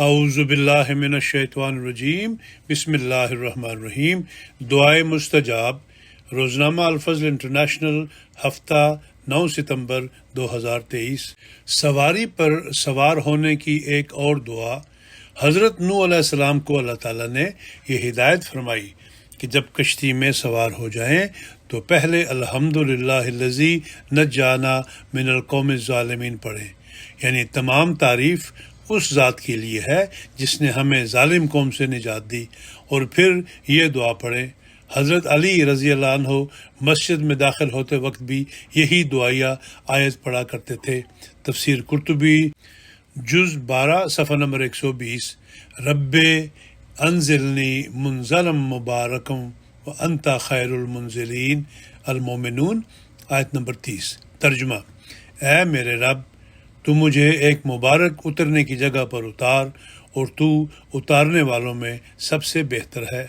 اعوذ باللہ من الشیطان الرجیم، بسم اللہ الرحمن الرحیم۔ دعائے مستجاب، روزنامہ الفضل انٹرنیشنل، ہفتہ 9 ستمبر 2023۔ سواری پر سوار ہونے کی ایک اور دعا۔ حضرت نوح علیہ السلام کو اللہ تعالیٰ نے یہ ہدایت فرمائی کہ جب کشتی میں سوار ہو جائیں تو پہلے الحمدللہ الذی نجانا من القوم الظالمین پڑھیں، یعنی تمام تعریف اس ذات کے لیے ہے جس نے ہمیں ظالم قوم سے نجات دی، اور پھر یہ دعا پڑھیں۔ حضرت علی رضی اللہ عنہ مسجد میں داخل ہوتے وقت بھی یہی دعائیہ آیت پڑھا کرتے تھے۔ تفسیر قرطبی جز 12 صفحہ نمبر 120۔ رب انزلنی منزلا مبارکم وانت خیر المنزلین، المومنون آیت نمبر 30۔ ترجمہ: اے میرے رب، تو مجھے ایک مبارک اترنے کی جگہ پر اتار، اور تو اتارنے والوں میں سب سے بہتر ہے۔